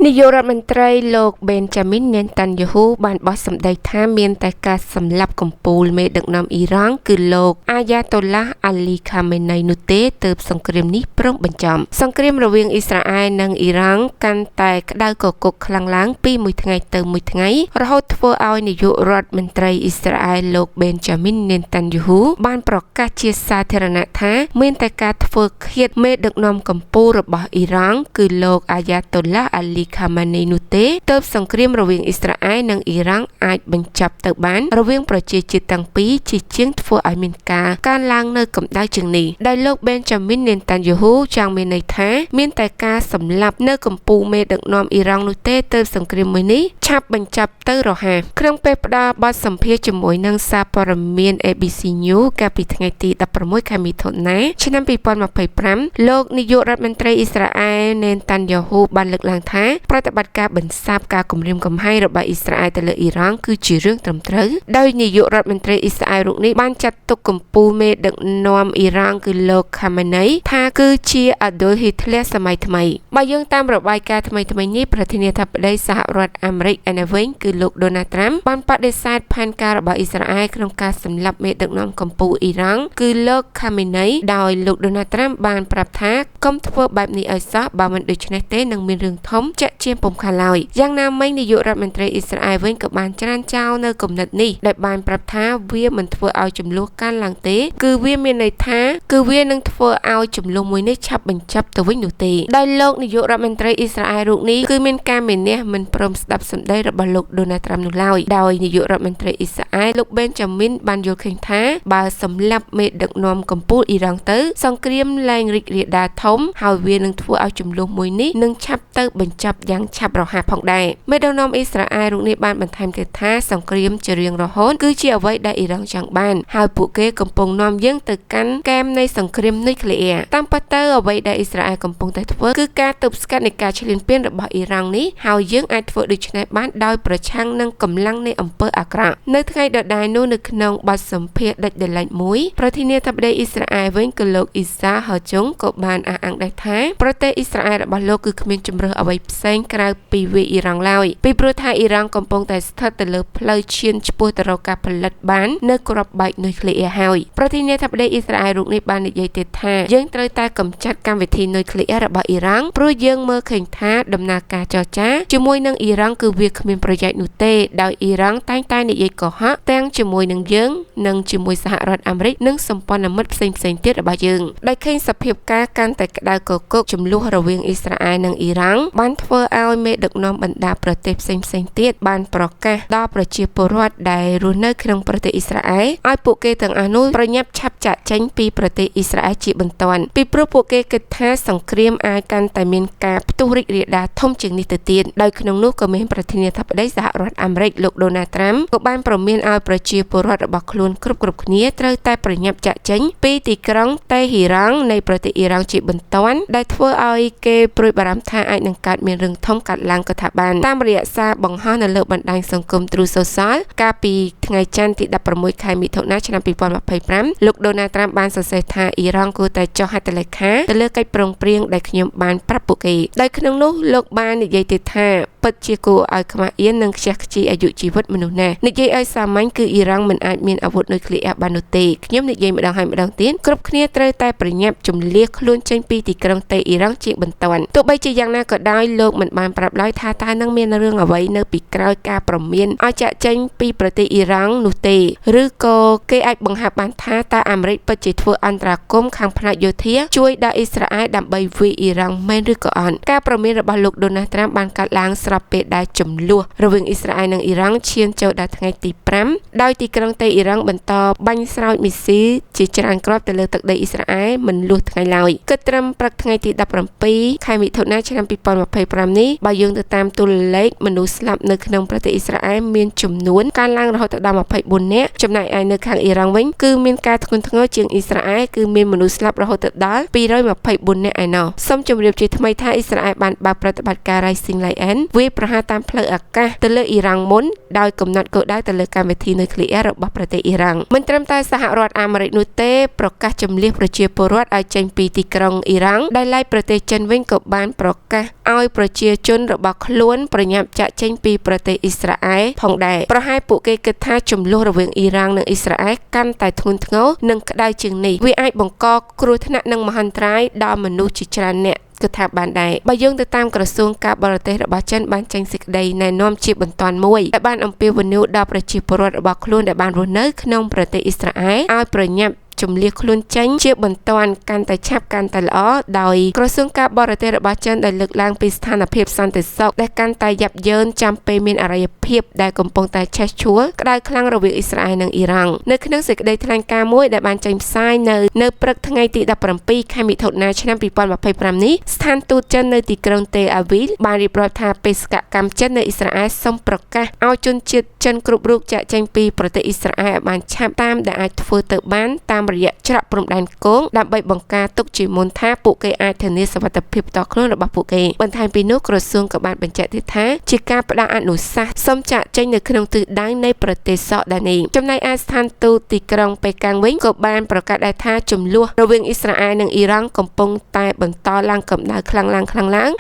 នាយករដ្ឋមន្ត្រីលោកប៊ែនចាមីន ណេតាន់យ៉ាហ៊ូបានបោះសម្ដីថាមានតែការសម្លាប់កំពូលមេដឹកនាំអ៊ីរ៉ង់គឺលោកអាយ៉ាតូឡាស់អាលីខាមេនីនោះទេទើបសង្គ្រាមនេះព្រមបញ្ចប់សង្គ្រាមរវាងអ៊ីស្រាអែលនិងអ៊ីរ៉ង់កាន់តែក្តៅគគុកខ្លាំងឡើងពីមួយថ្ងៃទៅមួយថ្ងៃរហូតធ្វើឲ្យនាយករដ្ឋមន្ត្រីអ៊ីស្រាអែលលោកប៊ែនចាមីន ណេតាន់យ៉ាហ៊ូបានប្រកាសជាសាធារណៈថាមានតែការធ្វើឃាតមេដឹកនាំកំពូលរបស់អ៊ីរ៉ង់គឺលោកអាយ៉ាតូឡាស់អាលីខាម៉ានីនោះទេទើបសង្គ្រាមរវាងអ៊ីស្រាអែលនិងអ៊ីរ៉ង់អាចបញ្ចប់ទៅបានរវាងប្រជាជាតិទាំងពីរជាជាងធ្វើឲ្យមានការកើនឡើងនៅកម្ដៅជាងនេះដែលលោកប៊ែនចាមីន ណេតាន់យ៉ាហ៊ូចង់មានន័យថាមានតែការសម្លាប់នៅកំពូលមេដឹកនាំអ៊ីរ៉ង់នោះទេទើបសង្គ្រាមមួយនេះឆាប់បញ្ចប់ទៅរហ័សក្នុងពេលផ្ដល់បទសម្ភាសន៍ជាមួយនឹងសារព័ត៌មាន ABC News កាលពីថ្ងៃទី16 ខែមិថុនាឆ្នាំ2025លោកនាយករដ្ឋមន្ត្រីអ៊ីស្រាអែល ណេតាន់យ៉ាហ៊ូបានលើកឡើងថាប្រតិបត្តិការបន្សាបការគំរាមកំហែងរបស់អ៊ីស្រាអែលទៅលើអ៊ីរ៉ង់គឺជារឿងត្រឹមត្រូវដោយនាយករដ្ឋមន្ត្រីអ៊ីស្រាអែលរូបនេះបានចាត់ទុកកំពូលមេដឹកនាំអ៊ីរ៉ង់គឺលោកខាម៉ានីថាគឺជាអាដូលហ៊ីតលែរសម័យថ្មីបើយើងតាមរបាយការណ៍ថ្មីៗនេះប្រធានាធិបតីសហរដ្ឋអាមេរិកឯណវិញគឺលោកដូណាល់ត្រាំបានបដិសេធផែនការរបស់អ៊ីស្រាអែលក្នុងការសម្លាប់មេដឹកនាំកំពូលអ៊ីរ៉ង់គឺលោកខាម៉ានីដោយលោកដូណាល់ត្រាំបានប្រាប់ថាកុំធ្វើបែបនេះឲ្យសោះបើមិនដូច្នេះទេនឹងមានរឿងធំចាក់ជាពុំខានឡើយយ៉ាងណាមិញនាយករដ្ឋមន្ត្រីអ៊ីស្រាអែលវិញក៏បានច្រានចោលនៅគំនិតនេះដែលបានប្រាប់ថាវាមិនធ្វើឲ្យចំនួនកើនឡើងទេគឺវាមានន័យថាគឺវានឹងធ្វើឲ្យចំនួនមួយនេះឆាប់បញ្ចប់ទៅវិញនោះទេដោយលោកនាយករដ្ឋមន្ត្រីអ៊ីស្រាអែលរូបនេះគឺមានការមានះមិនព្រមស្ដាប់សម្ដីរបស់លោកដូណាល់ត្រាំនោះឡើយដោយនាយករដ្ឋមន្ត្រីអ៊ីស្រាអែលលោកប៊ែនចាមីនបានយល់ឃើញថាបើសម្លាប់មេដឹកនាំកំពូលអ៊ីរ៉ង់ទៅសង្គ្រាមឡើងរីករាលដាលធំហើយវានឹងធ្វើឲ្យចំនួនមួយនេះនឹងឆាប់ទៅបញ្ចប់យ៉ាងឆាប់រហ័សផងដែរមេដឹកនាំអ៊ីស្រាអែលរូបនេះបានបន្ថែមទៀតថាសង្គ្រាមជារៀងរហូតគឺជាអ្វីដែលអ៊ីរ៉ង់ចង់បានហើយពួកគេកំពុងនាំយើងទៅកាន់គែមនៃសង្គ្រាមនុយក្លេអ៊ែរតាមពិតទៅអ្វីដែលអ៊ីស្រាអែលកំពុងតែធ្វើគឺការទប់ស្កាត់នៃការឈ្លានពានរបស់អ៊ីរ៉ង់នេះហើយយើងអាចធ្វើដូច្នេះបានដោយប្រឆាំងនឹងកម្លាំងនៃអំពើអាក្រក់នៅថ្ងៃដដែលនោះនៅក្នុងបទសម្ភាសន៍ដាច់ដោយឡែកមួយប្រធានាធិបតីអ៊ីស្រាអែលវិញគឺលោកអ៊ីសាហឺជុងក៏បានអះអាងដែរថាប្រទេសអ៊ីស្រាអែលរបស់លោកគឺគ្មានជំរើសអ្វីផ្សេងក្រៅពីវាយអ៊ីរ៉ង់ឡើយពីព្រោះថាអ៊ីរ៉ង់កំពុងតែស្ថិតទៅលើផ្លូវឈានឆ្ពោះទៅរកការផលិតបាននៅគ្រាប់បែកនុយក្លេអ៊ែរហើយប្រធានាធិបតីអ៊ីស្រាអែលរូបនេះបាននិយាយទៀតថាយើងត្រូវតែកម្ចាត់កម្មវិធីនុយក្លេអ៊ែររបស់អ៊ីរ៉ង់ព្រោះយើងមើលឃើញថាដំណើរការចរចាជាមួយនឹងអ៊ីរ៉ង់គឺវាគ្មានប្រយោជន៍នោះទេដោយអ៊ីរ៉ង់តែងតែនិយាយកុហកទាំងជាមួយនឹងយើងនិងជាមួយសហរដ្ឋអាមេរិកនិងសម្ព័ន្ធមិត្តផ្សេងៗទៀតរបស់យើងដោយឃើញសភាពការកាន់តែក្តៅគគុកចំនួនរវាងអ៊ីស្រាអែលនិងអ៊ីរ៉ង់បានធ្វើឲ្យមេដឹកនាំបណ្ដាប្រទេសផ្សេងៗទៀតបានប្រកាសដល់ប្រជាពលរដ្ឋដែលរស់នៅក្នុងប្រទេសអ៊ីស្រាអែលឲ្យពួកគេទាំងអស់នោះប្រញាប់ឆាប់ចាកចេញពីប្រទេសអ៊ីស្រាអែលជាបន្ទាន់ពីព្រោះពួកគេគិតថាសង្គ្រាមអាចកាន់តែមានការផ្ទុះរីករាលដាលធំជាងនេះទៅទៀតដោយក្នុងនោះក៏មានប្រធានាធិបតីសហរដ្ឋអាមេរិកលោកដូណាល់ត្រាំក៏បានប្រមានឲ្យប្រជាពលរដ្ឋរបស់ខ្លួនគ្រប់គ្នាត្រូវតែប្រញាប់ចាកចេញពីទីក្រុងតេហីរ៉ង់នៃប្រទេសអ៊ីរ៉ង់ជាបន្ទាន់ដែលធ្វើឲ្យគេព្រួយបារម្ភថាអាចនឹងកើតមានរឿងធំកើតឡើងក៏ថាបានតាមរយៈសារបង្ហោះនៅលើបណ្ដាញសង្គម Truth Social កាលពីថ្ងៃច័ន្ទទី16 ខែមិថុនាឆ្នាំ2025លោកដូណាល់ត្រាំបានសរសេរថាអ៊ីរ៉ង់គួរតែចុះហត្ថលេខាទៅលើកិច្ចព្រមព្រៀងដែលខ្ញុំបានប្រាប់ពួកគេដោយក្នុងនោះលោកបាននិយាយទៀតថាពិតជាគួរឲ្យខ្មាស់អៀននិងខ្ជះខ្ជាយអាយុជីវិតមនុស្សណាស់និយាយឲ្យសាមញ្ញគឺអ៊ីរ៉ង់មិនអាចមានអាវុធនុយក្លេអ៊ែរបាននោះទេខ្ញុំនិយាយម្ដងហើយម្ដងទៀតគ្រប់គ្នាត្រូវតែប្រញាប់ជម្លៀសខ្លួនចេញពីទីក្រុងតេអ៊ីរ៉ង់ជាបន្ទាន់ទោះបីជាយ៉ាងណាក៏ដោយលោកមិនបានប្រាប់ឡើយថាតើនឹងមានរឿងអ្វីនៅពីក្រោយការប្រមានឲ្យចាក់ចេញពីប្រទេសអ៊ីរ៉ង់នោះទេឬក៏គេអាចបង្ហាប់បានថាតើអាមេរិកពិតជាធ្វើអន្តរាគមន៍ខាងផ្នែកយោធាជួយដល់អ៊ីស្រាអែលដើម្បីវាយអ៊ីរ៉ង់មែនឬក៏អត់ការប្រមានរបស់លោកដូណាល់ត្រាំបានកាត់ឡើងស្របពេលដែលចំនួនរវាងអ៊ីស្រាអែលនិងអ៊ីរ៉ង់ឈានចូលដល់ថ្ងៃទី5ដោយទីក្រុងតេអ៊ីរ៉ង់បន្តបាញ់ស្រោចមីស៊ីលជាច្រើនគ្រាប់ទៅលើទឹកដីអ៊ីស្រាអែលមិនលួសថ្ងៃឡើយគិតត្រឹមព្រឹកថ្ងៃទី17 ខែមិថុនាឆ្នាំ2025នេះបើយើងទៅតាមតួលេខមនុស្សស្លាប់នៅក្នុងប្រទេសអ៊ីស្រាអែលមានចំនួនកើនឡើងរហូតដល់24នាក់ចំណែកឯនៅខាងអ៊ីរ៉ង់វិញគឺមានការធ្ងន់ធ្ងរជាងអ៊ីស្រាអែលគឺមានមនុស្សស្លាប់រហូតដល់224នាក់ឯណោះសូមជម្រាបជាថ្មីថាអ៊ីស្រាអែលបានបើកប្រតិបត្តិការ Rising Lion វាយប្រហារតាមផ្លូវអាកាសទៅលើអ៊ីរ៉ង់មុនដោយកំណត់គោលដៅទៅលើកម្មវិធីនុយក្លេអ៊ែររបស់ប្រទេសអ៊ីរ៉ង់មិនត្រឹមតែសហរដ្ឋអាមេរិកនោះទេប្រកាសជម្លៀសប្រជាពលរដ្ឋឲ្យចេញពីទីក្រុងអ៊ីរ៉ង់ដែលឡែកប្រទេសចិនវិញក៏បានប្រកាសឲ្យប្រ ប្រជាជនរបស់ខ្លួនប្រញាប់ចាក់ចេញពីប្រទេសអ៊ីស្រាអែលផងដែរប្រហែលពួកគេគិតថាចំនួនរវាងអ៊ីរ៉ាំងនិងអ៊ីស្រាអែលកាន់តែធ្ងន់ធ្ងរនិងក្តៅជាងនេះវាអាចបង្កគ្រោះថ្នាក់និងមហន្តរាយដល់មនុស្សជាច្រើនអ្នកគឺថាបានដែរបើយើងទៅតាមក្រសួងការបរទេសរបស់ចិនបានចេញសេចក្តីណែនាំជាបន្ទាន់មួយដែលបានអំពាវនាវដល់ប្រជាពលរដ្ឋរបស់ខ្លួនដែលបានរស់នៅក្នុងប្រទេសអ៊ីស្រាអែលឲ្យប្រញាប់ជំលៀសខ្លួនចេញជាបន្ទាន់កាន់តែឆាប់កាន់តែល្អដោយក្រសួងការបរទេសរបស់ចិនដែលលើកឡើងពីស្ថានភាពសន្តិសុខដែលកាន់តែយ៉ាប់យ៉ឺនចាំពេលមានអរិយភាពដែលកំពុងតែឆេះឆួលក្តៅខ្លាំងរវាងអ៊ីស្រាអែលនិងអ៊ីរ៉ង់នៅក្នុងសេចក្តីថ្លែងការណ៍មួយដែលបានចេញផ្សាយនៅព្រឹកថ្ងៃទី17ខែមិថុនាឆ្នាំ2025នេះស្ថានទូតចិននៅទីក្រុងតេអាវីលបានរៀបរាប់ថាបេសកកម្មចិននៅអ៊ីស្រាអែលសូមប្រកាសឲ្យជនជាតិចិនគ្រប់រូបចាក់ចេញពីប្រទេសអ៊ីស្រាអែលឲ្យបានឆាប់តាមដែលអាចធ្វើទៅបានតាមរយៈច្រកព្រំដែនគោកដើម្បីបង្ការទុកជាមុនថាពួកគេអាចធានាសុវត្ថិភាពផ្ទាល់ខ្លួនរបស់ពួកគេបន្ថែមពីនោះក្រសួងក៏បានបញ្ជាក់ទៀតថាជាការផ្ដល់អនុសាសន៍សូមចាក់ចេញនៅក្នុងទិសដៅនៃប្រទេសសកដានីចំណែកឯស្ថានទូតទីក្រុងប៉េកាំងវិញក៏បានប្រកាសដែរថាចំនួនរវាងអ៊ីស្រាអែលនិងអ៊ីរ៉ង់កំពុងតែបន្តឡើងកម្ដៅខ្លាំងឡើង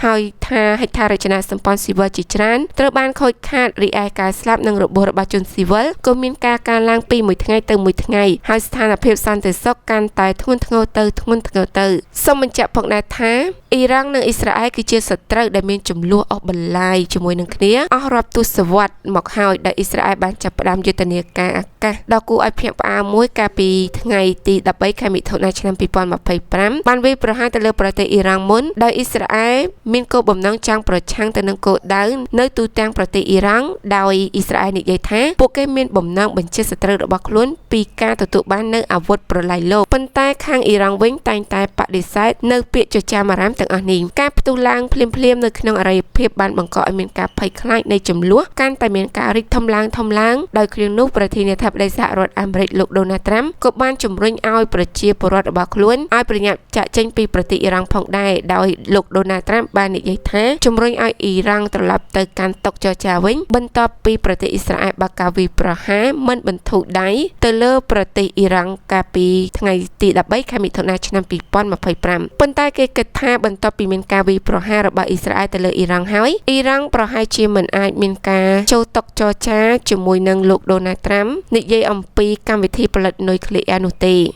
ហើយថាហេដ្ឋារចនាសម្ព័ន្ធស៊ីវិលជាច្រើនត្រូវបានខូចខាតរីឯការស្លាប់និងរបួសរបស់ជនស៊ីវិលក៏មានការកើនឡើងពីមួយថ្ងៃទៅមួយថ្ងៃហើយស្ថានភាពសន្តិសុខកាន់តែធ្ងន់ធ្ងរទៅសូមបញ្ជាក់ផងដែរថាអ៊ីរ៉ង់និងអ៊ីស្រាអែលគឺជាសត្រូវដែលមានចំនួនអស់បន្លាយជាមួយនឹងគ្នាអស់រាប់ទសវត្សរ៍មកហើយដែលអ៊ីស្រាអែលបានចាប់ផ្ដើមយុទ្ធនាការអាកាសដ៏គួរឲ្យភ្ញាក់ផ្អើលមួយកាលពីថ្ងៃទី13ខែមិថុនាឆ្នាំ2025បានវាយប្រហារទៅលើប្រទេសអ៊ីរ៉ង់មុនដោយអ៊ីស្រាអែលមានគោលបំណងចង់ប្រឆាំងទៅនឹងគោលដៅនៅទូទាំងប្រទេសអ៊ីរ៉ង់ដោយអ៊ីស្រាអែលនិយាយថាពួកគេមានបំណងបញ្ជាសត្រូវរបស់ខ្លួនពីការទទួលបាននៅអាវុធប្រឡាយលោកប៉ុន្តែខាងអ៊ីរ៉ង់វិញតែងតែបដិសេធនៅពាក្យចចាមអារ៉ាមទាំងអស់នេះការផ្ទុះឡើងភ្លាមនៅក្នុងអរិយភាពបានបង្កឲ្យមានការភ័យខ្លាចនៃចំនួនកាន់តែមានការរីកធំឡើងដោយគ្រឿងនោះប្រធានាធិបតីសហរដ្ឋអាមេរិកលោកដូណាល់ត្រាំក៏បានជំរុញឲ្យប្រជាពលរដ្ឋរបស់ខ្លួនឲ្យប្រញាប់ចាក់ចេញពីប្រទេសអ៊ីរ៉ង់ផងដែរដោយលោកដូណាល់ត្រាំបាននិយាយថាជំរុញឲ្យអ៊ីរ៉ង់ត្រឡប់ទៅកាន់តុចរចាវិញបន្ទាប់ពីប្រទេសអ៊ីស្រាអែលបាកាវីប្រហារមិនបន្ធូរដៃទៅលើប្រទេសអ៊ីរ៉ង់កាលពីថ្ងៃទី13ខែមិថុនាឆ្នាំ2025ប៉ុន្តែគេគិតថាបន្ទាប់ពីមានការវាយប្រហាររបស់អ៊ីស្រាអែលទៅលើអ៊ីរ៉ង់ហើយអ៊ីរ៉ង់ប្រហែលជាមិនអាចមានការចូលតុចរចាជាមួយនឹងលោកដូណាល់ត្រាំនិយាយអំពីកម្មវិធីផលិតនុយក្លេអ៊ែរនោះទេ